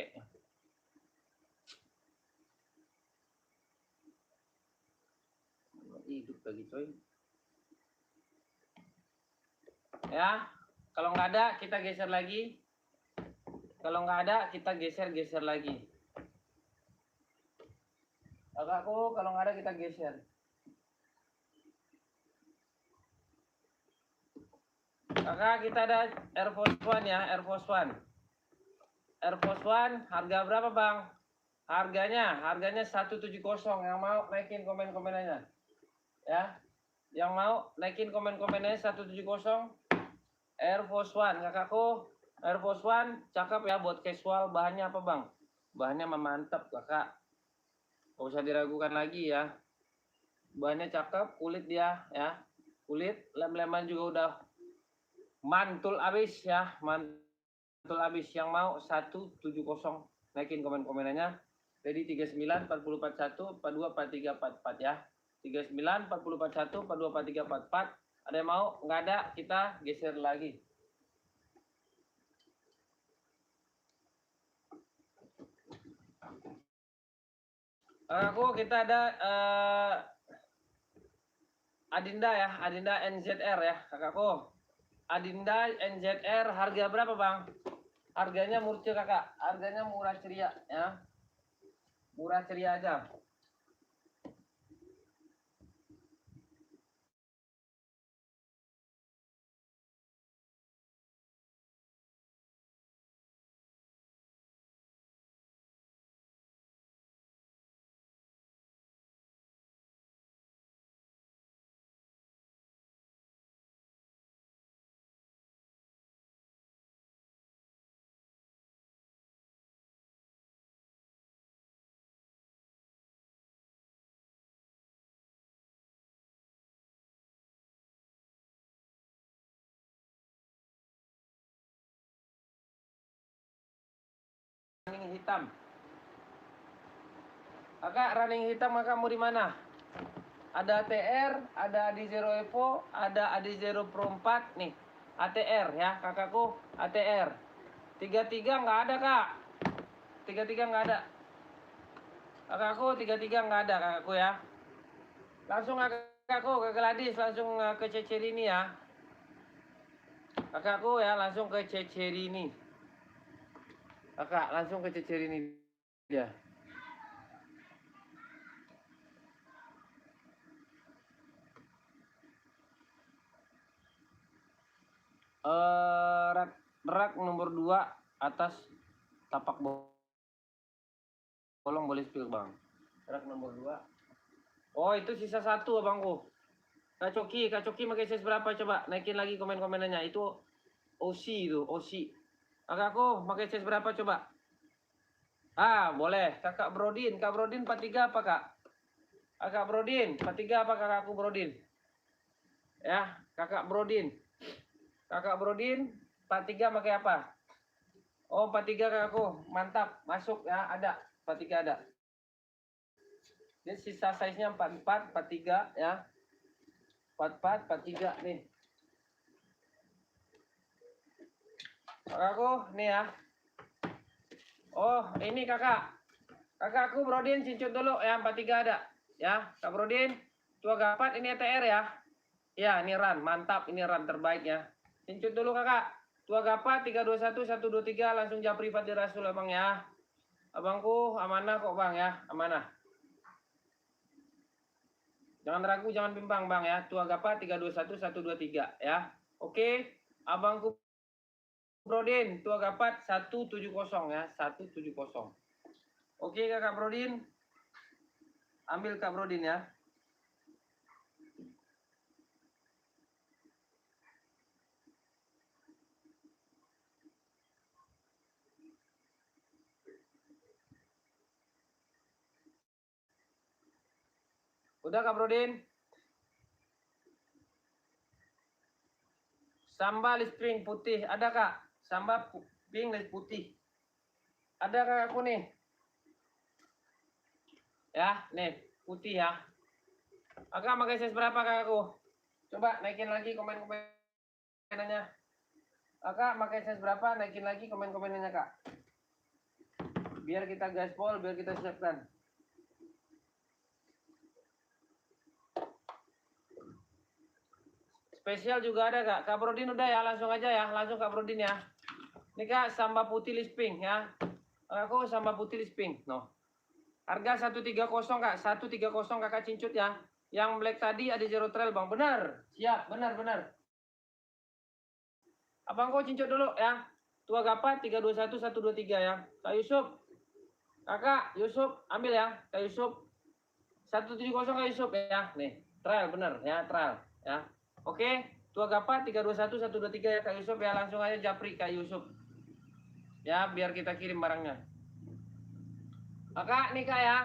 S1: Hidup lagi coy. Ya, kalau nggak ada kita geser lagi. Kalau nggak ada kita geser-geser lagi. Kakakku, kalau nggak ada kita geser. Kakak, kita ada Air Force One ya, Air Force One. Air Force One, harga berapa Bang? Harganya 170. Yang mau naikin komen-komenannya. Ya, yang mau naikin komen-komenannya 170. Air Force One, kakakku. Air Force One, cakep ya buat casual. Bahannya apa Bang? Bahannya mantap kakak. Gak usah diragukan lagi ya. Bahannya cakep, kulit dia ya. Kulit, lem-leman juga udah mantul abis ya. Mantul abis. Yang mau 170. Naikin komen-komenannya. Jadi 39, 40, 41, 42, 43, 44 ya. 39, 40, 41, 42, 43, 44. Ada yang mau? Nggak ada, kita geser lagi. Aku kita ada Adinda ya, Adinda NZR ya, kakakku. Adinda NZR harga berapa Bang? Harganya murah kakak, harganya murah ceria ya. Murah ceria aja. running hitam. Kakak running hitam kakak mau di mana? Ada ATR, ada AD0 Evo, ada AD0 Pro 4 nih. ATR ya kakakku, ATR. 33 nggak ada kak. 33 nggak ada. Kakakku 33 nggak ada kakakku ya. Langsung kakakku ke Gladys, langsung ke Cecerini ya. Kakakku ya langsung ke Cecerini. Kakak langsung ke Cecerini dia. Rak nomor 2 atas tapak bolong boleh spill bang. Rak nomor 2. Oh itu sisa 1 abangku. Kak Coki pakai size berapa coba? Naikin lagi komen-komenannya. Itu OC itu, OC. Kakakku pakai size berapa coba? Ah, boleh. Kakak Brodin, Kak Brodin 43 apa Kak? Kakak Brodin 43 apa kakakku Brodin? Ya, Kakak Brodin. Kakak Brodin 43 pakai apa? Oh, 43 kakakku. Mantap, masuk ya, ada. 43 ada. Ini sisa size-nya 44, 43 ya. 44, 43 nih. Kakakku, nih ya. Oh, ini kakak. Kakakku Brodin cincut dulu ya, 43 ada. Ya, Kak Brodin. Tua gapat ini ETR ya. Ya, ini run, mantap. Ini run terbaik ya. Cincut dulu kakak. Tua gapat 321 123 langsung japri Fadil Rasul abang ya. Abangku amanah kok bang ya, amanah. Jangan ragu, jangan bimbang bang ya. Tua gapat 321 123 ya. Oke, abangku Brodin, tua gapat 170 ya, 170. Oke kakak Brodin. Ambil Kak Brodin ya. Udah Kak Brodin. Sambal spring putih ada Kak? Sambal pink putih. Ada kakakku nih. Ya, nih putih ya. Kakak pakai size berapa kakakku? Coba naikin lagi komen-komenannya. Kakak pakai size berapa? Naikin lagi komen-komenannya kak. Biar kita gaspol, biar kita siapkan. Spesial juga ada kak. Kak Brodin udah ya, langsung aja ya. Langsung Kak Brodin ya. Ini kak, sambal putih lisping ya. Kakakku sambal putih lisping. No. Harga 130 kak. 130 kakak cincut ya. Yang black tadi ada zero trail bang. Benar. Siap, benar. Abang kau cincut dulu ya. Tua gapat 321 123 ya. Kak Yusuf. Kakak Yusuf ambil ya. Kak Yusuf. 170 Kak Yusuf ya. Nih, trail bener ya, trail ya. Oke, tua gapat 321 123 ya Kak Yusuf ya. Langsung aja japri Kak Yusuf. Ya, biar kita kirim barangnya. Kakak nih Kak ya.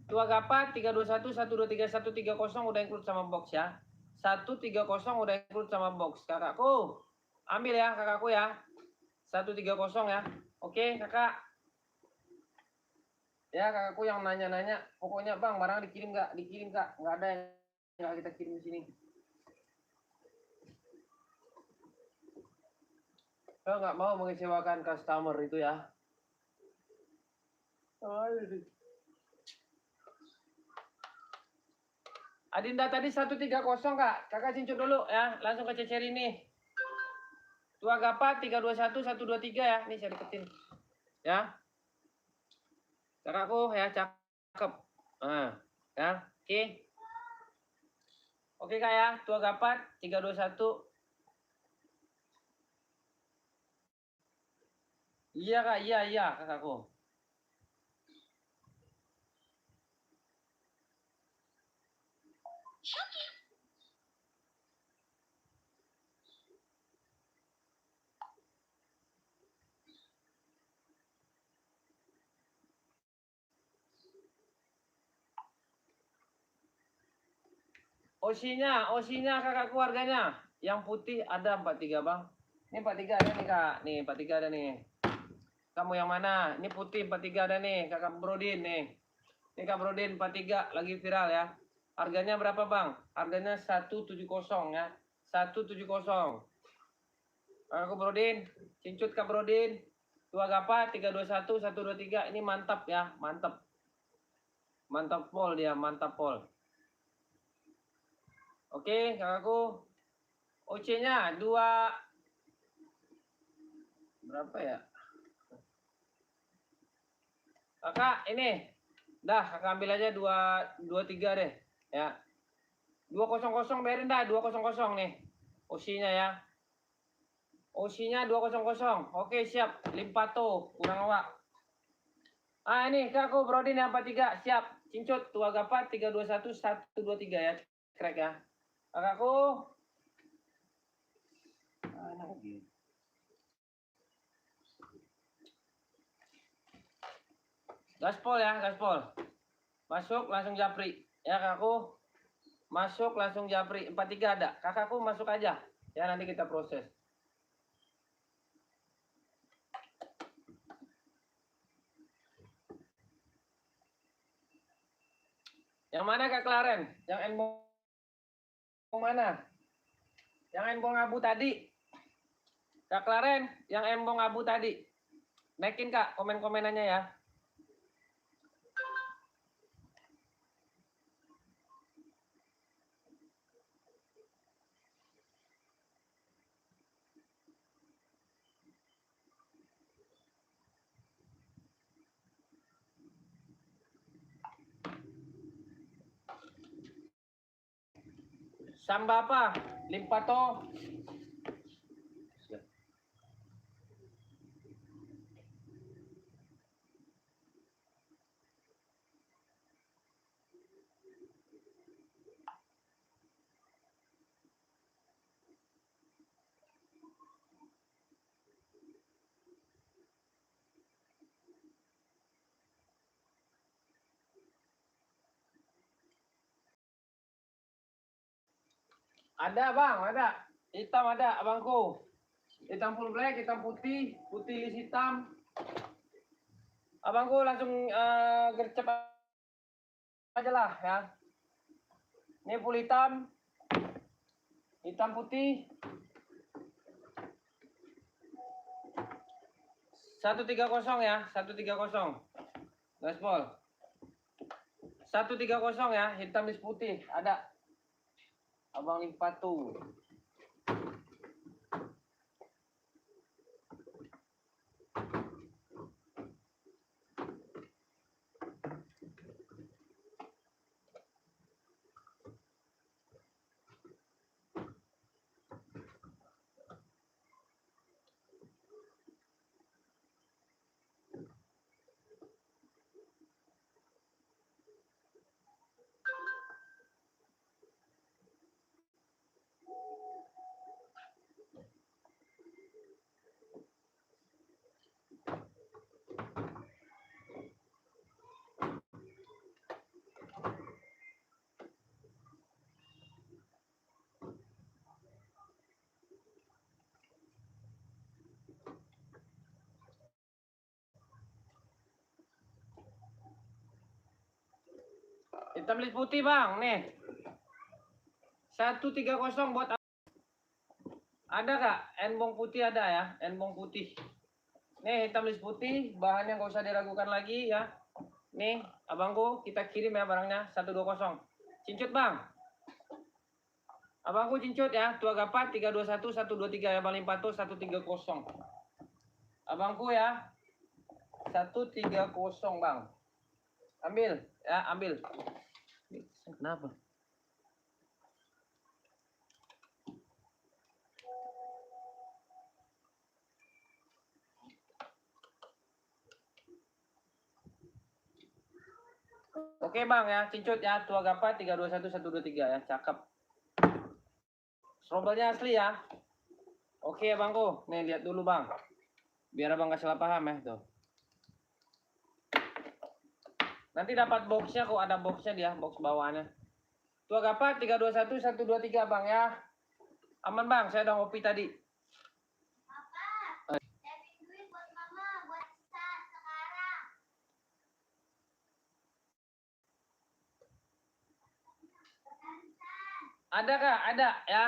S1: Tua gapat 321 123 130 udah include sama box ya. 130 udah include sama box. Kakakku. Ambil ya kakakku ya. 130 ya. Oke, kakak. Ya, kakakku yang nanya-nanya. Pokoknya bang, barang dikirim nggak? Dikirim kak. Nggak ada yang nggak kita kirim di sini. Saya nggak mau mengecewakan customer itu ya. Adinda tadi 130 kak. Kakak cincin dulu ya. Langsung ke cecer ini. Tua gapat 321 123 ya. Ini saya deketin. Ya. Kakakku ya cakep. Nah, ya. Oke. Oke kak ya. Tua gapat 321. Iya kak, iya kakakku. Osinya kakakku harganya. Yang putih ada 43 bang. Ini 43 ada nih kak. Nih 43 ada nih. Kamu yang mana? Ini putih 43 ada nih, Kakak Brodin nih. Ini Kak Brodin 43 lagi viral ya. Harganya berapa Bang? Harganya 170 ya. 170. Aku Brodin, cincut Kak Brodin. Tua Gapa 321 123. Ini mantap ya, mantap. Mantap pol dia, mantap pol. Oke, kakakku. OC-nya 2 berapa ya? Kakak, ini. Dah, kakak ambil aja 223 deh, ya. 200 biarin dah, 200 nih. OC-nya ya. OC-nya 200. Oke, siap. Limpato, kurang awak. Ah, ini kakakku Brodin yang 43, siap. Cincut, Tua Gapa 321 123 ya. Crack ya. Kakakku. Gaspol ya, gaspol. Masuk langsung japri. Ya kakakku. Masuk langsung japri. 43 ada. Kakakku masuk aja. Ya nanti kita proses. Yang mana Kak Klaren? Yang embong mana? Yang embong abu tadi. Kak Klaren, yang embong abu tadi. Naikin Kak komen-komenannya ya. Samba apa? Limpato. Ada bang, ada. Hitam ada abangku. Hitam full black, hitam putih, putih list hitam. Abangku langsung gercep aja lah ya. Ini full hitam, hitam putih. 130 ya, 130. Gaspol. 130 ya, hitam list putih ada. Abang Limpatu. Hitam list putih bang, nih. 130 buat ada kak? Enbong putih ada ya, enbong putih. Nih hitam list putih, bahannya nggak usah diragukan lagi ya. Nih abangku kita kirim ya barangnya 120. Cincut bang. Abangku cincut ya, Tua Gapa 321 123 ya, Bang Limpato 130. Abangku ya 130 bang. Ambil ya, ambil. Kenapa? Oke bang ya, cincut ya, Tua Gapa 321 123 ya, cakep. Strobelnya asli ya. Oke abangku, nih lihat dulu bang. Biar abang gak salah paham ya tuh. Nanti dapat boxnya kok, ada boxnya dia, box bawaannya. Tua Gapa 321 123 bang ya. Aman bang, saya udah ngopi tadi.
S2: Papa, David duit buat mama buat
S1: Ada kak? Ada ya.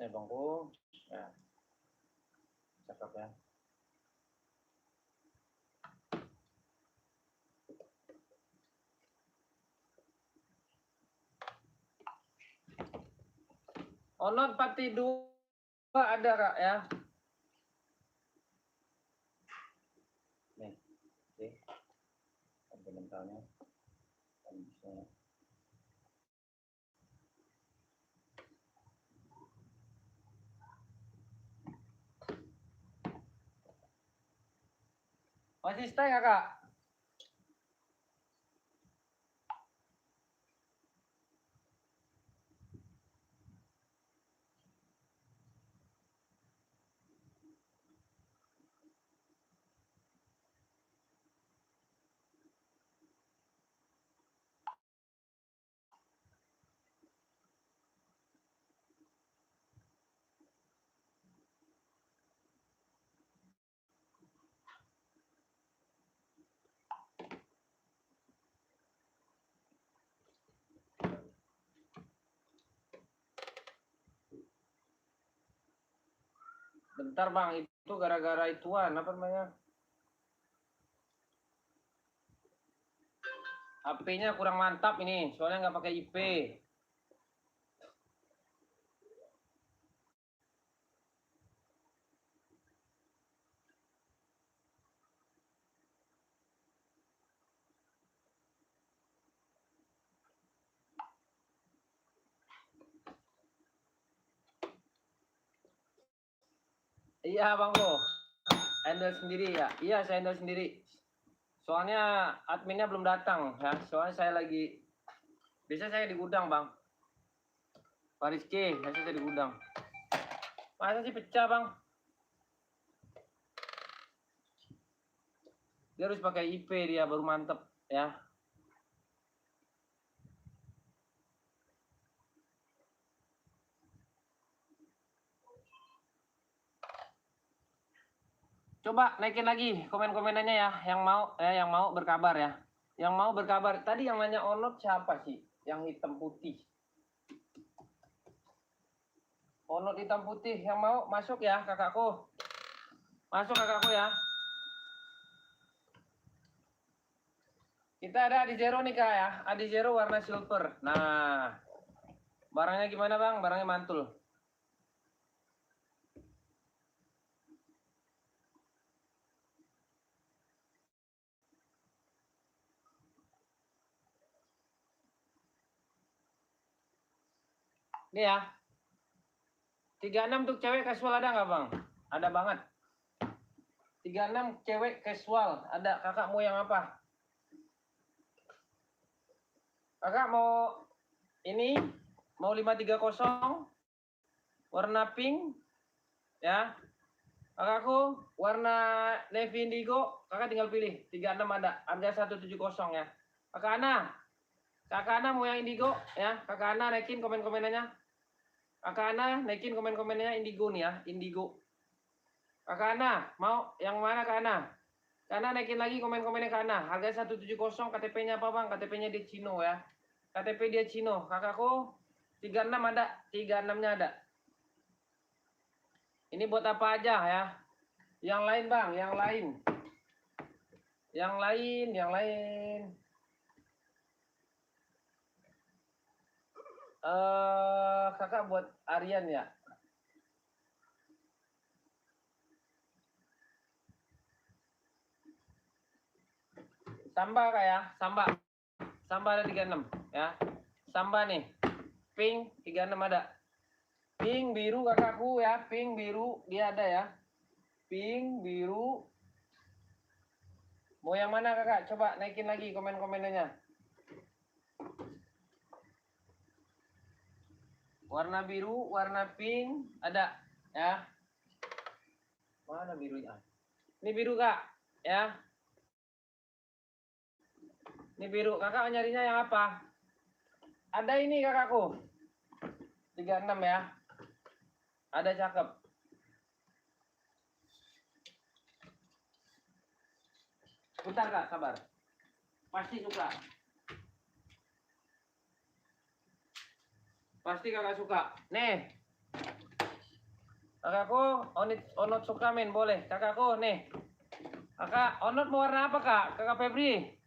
S1: Bangku. Ya. Cakep ya. Onot pati 2 ada kak ya. Nih, oke. Fundamentalnya. Masih stay nggak kak? Bentar bang, itu gara-gara ituan apa namanya? HP-nya kurang mantap ini, soalnya nggak pakai IP. Iya bang Bo, handle sendiri ya. Iya saya handle sendiri. Soalnya adminnya belum datang ya. Soalnya saya lagi, biasa saya di gudang bang. Pak Rizky, biasa saya di gudang. Masa sih pecah bang? Dia harus pakai IP dia baru mantep ya. Coba naikin lagi komen-komenannya ya. Yang mau berkabar ya. Yang mau berkabar. Tadi yang nanya Onot siapa sih? Yang hitam putih. Onot hitam putih yang mau masuk ya kakakku. Masuk kakakku ya. Kita ada Adi Zero nih kak ya. Adi Zero warna silver. Nah, barangnya gimana bang? Barangnya mantul. Ini ya. 36 untuk cewek casual ada nggak bang? Ada banget. 36 cewek casual. Ada. Kakak mau yang apa? Kakak mau ini? Mau 530? Warna pink? Ya. Kakakku warna navy indigo. Kakak tinggal pilih. 36 ada. Harga 170 ya. Kakak Ana mau yang indigo ya. Kakak Ana naikin komen-komenannya. Kakak Ana naikin komen-komenannya indigo nih ya. Indigo. Kakak Ana mau yang mana Kak Ana? Kak Ana naikin lagi komen-komennya Kak Ana. Harga 170. KTP-nya apa bang? KTP-nya dia Cino ya. KTP dia Cino. Kakakku 36 ada. 36-nya ada. Ini buat apa aja ya? Yang lain bang, yang lain. Yang lain. Kakak buat Aryan ya. Samba kak ya, Samba. Samba ada 36 ya. Samba nih. Pink 36 ada. Pink biru kakakku ya, pink biru dia ada ya. Pink biru. Mau yang mana kakak? Coba naikin lagi komen-komennya. Warna biru, warna pink ada ya. Mana biru ya? Ini biru kak ya. Ini biru. Kakak nyarinya yang apa? Ada ini kakakku. 36 ya. Ada cakep. Bentar kak, sabar. Pasti suka. Pasti kakak suka. Nih. Kakakku, onot suka men, boleh. Kakakku, nih. Kakak, onot mau warna apa kak? Kakak Febri.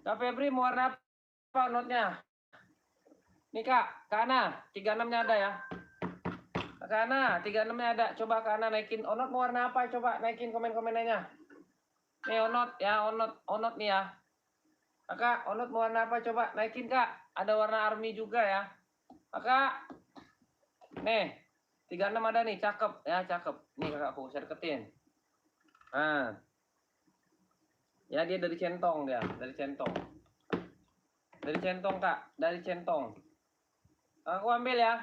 S1: Kak Febri mau warna apa onotnya? Nih kak, Kak Ana, 36-nya ada ya. Kak Ana, 36-nya ada. Coba Kak Ana naikin. Onot mau warna apa? Coba naikin komen-komenannya. Nih onot ya, onot nih ya. Kakak, onot mau warna apa? Coba naikin kak. Ada warna army juga ya. Kakak, nih 36 ada nih, cakep ya, cakep. Nih kakakku, saya deketin. Nah, ya dia dari centong dia, dari centong. Dari centong kak, dari centong. Aku ambil ya.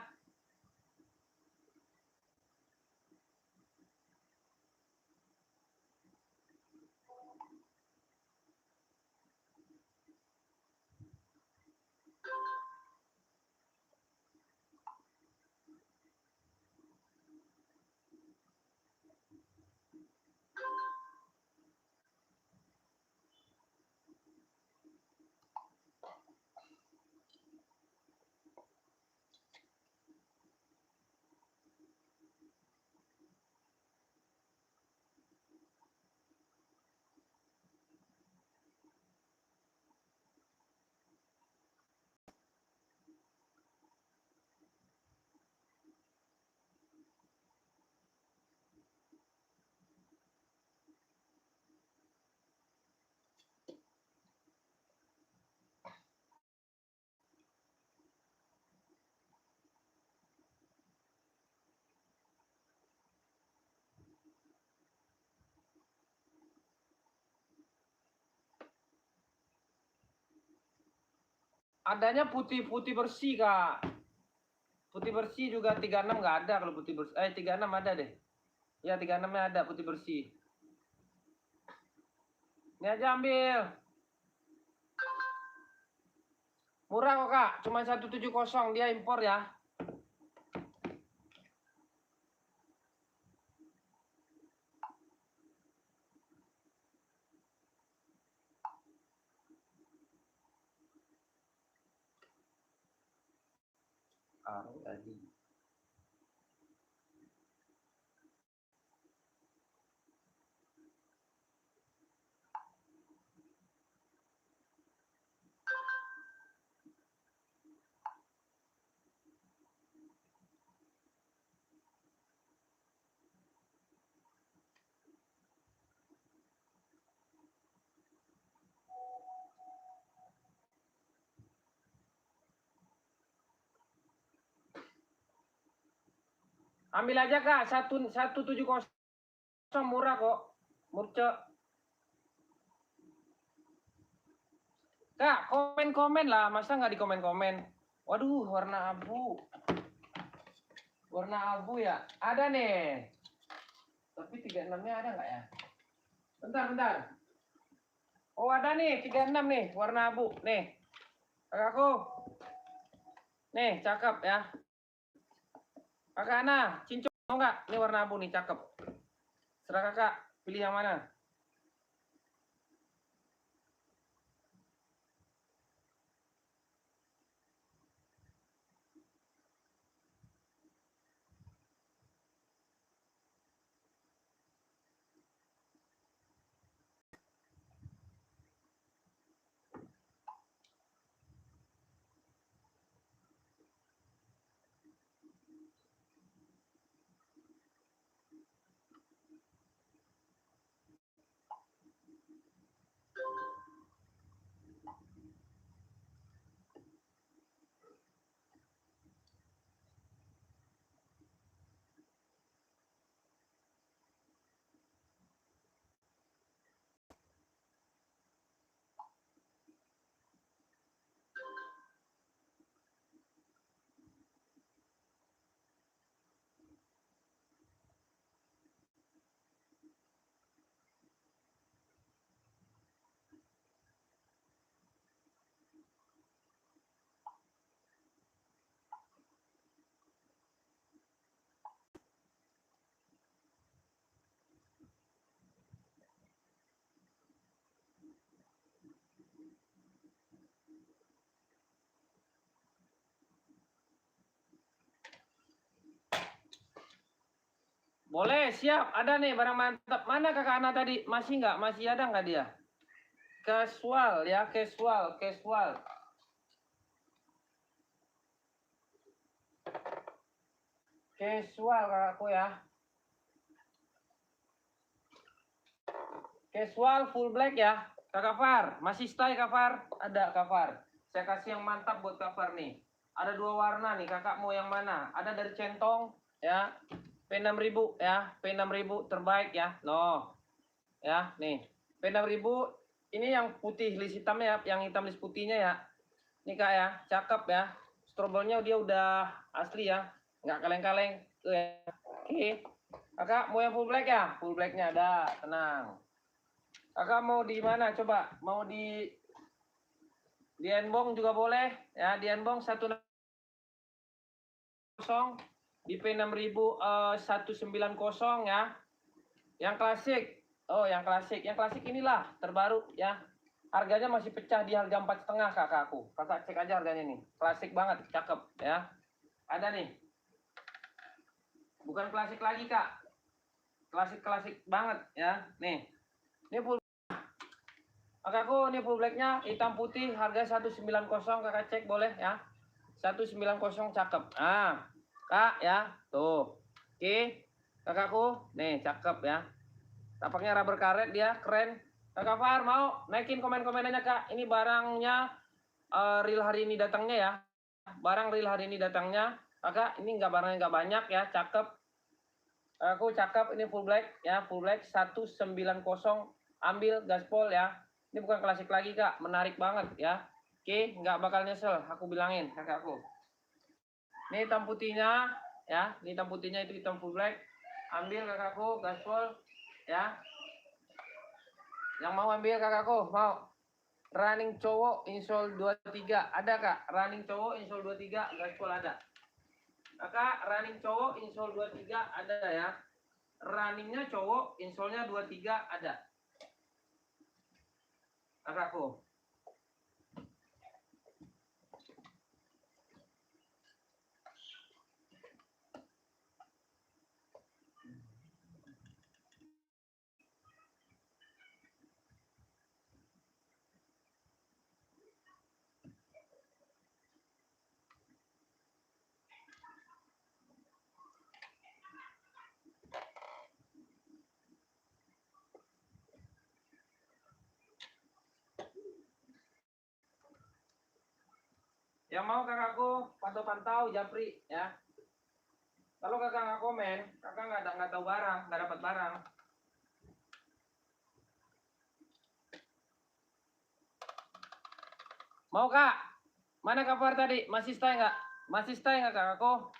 S1: Adanya putih-putih bersih kak. Putih bersih juga 36 nggak ada kalau putih bersih. 36 ada deh. Ya 36-nya ada putih bersih. Ini aja ambil. Murah kok kak, cuma 170, dia impor ya. Tadi. Ambil aja kak, 170 murah kok. Murce. Kak, komen-komen lah, masa nggak di komen-komen? Waduh, warna abu. Warna abu ya? Ada nih. Tapi 36-nya ada nggak ya? Bentar. Oh ada nih, 36 nih, warna abu. Nih, kakakku. Nih, cakep ya. Kakak Ana, cincong mau nggak? Ini warna abu nih, cakep. Serah kakak, pilih yang mana? Boleh, siap. Ada nih barang mantap. Mana kakak Ana tadi? Masih nggak? Masih ada nggak dia? Casual ya, casual, casual. Casual kakakku ya. Casual full black ya. Kakak Far, masih stay Kak Far? Ada Kak Far. Saya kasih yang mantap buat Kak Far nih. Ada 2 warna nih, kakak mau yang mana? Ada dari centong ya. P6000 ya, P6000 terbaik ya. No. Ya, nih. P6000 ini yang putih list hitamnya ya, yang hitam list putihnya ya. Nih Kak ya, cakep ya. Strobolnya dia udah asli ya. Nggak kaleng-kaleng. Oke. Kakak mau yang full black ya? Full blacknya ada, tenang. Kakak mau di mana? Coba mau di Enbong juga boleh ya. Di Enbong 160 di P6000 190 ya. Yang klasik. Oh, yang klasik. Yang klasik inilah terbaru ya. Harganya masih pecah di harga 4,5 kakakku. Kakak cek aja harganya nih. Klasik banget, cakep ya. Ada nih. Bukan klasik lagi, Kak. Klasik-klasik banget ya. Nih. Ini full kakakku, ini full blacknya hitam putih, harga 190, kakak cek boleh ya. 190 cakep. Ah, Kak ya, tuh. Oke, kakakku, nih cakep ya. Tapaknya rubber karet dia, keren. Kakak Far mau naikin komen-komenannya Kak. Ini barangnya real hari ini datangnya ya. Barang real hari ini datangnya. Kakak, ini nggak barangnya nggak banyak ya, cakep. Aku cakep, ini full black ya, full black 190. Ambil gaspol ya. Ini bukan klasik lagi Kak, menarik banget ya. Oke, nggak bakal nyesel, aku bilangin kakakku. Ini hitam putihnya ya, ini hitam putihnya itu hitam full black. Ambil kakakku, gaspol ya. Yang mau ambil kakakku, mau. Running cowok insol 23 ada Kak? Running cowok insol 23 gaspol ada. Kakak, running cowok insol 23 ada ya. Runningnya cowok, insolnya 23 ada. Kakakku. Yang mau kakakku pantau-pantau japri ya. Kalau kakak nggak komen, kakak nggak tahu barang, nggak dapat barang. Mau Kak? Mana kabar tadi? Masih stay nggak? Masih stay nggak kakakku?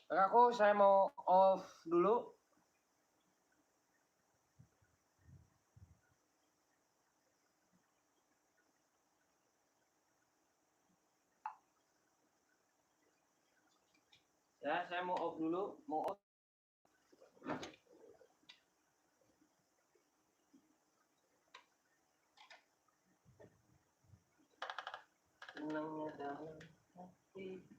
S1: Kakakku, saya mau off dulu. Ya, saya mau off dulu. Mau off. Senangnya dalam hati.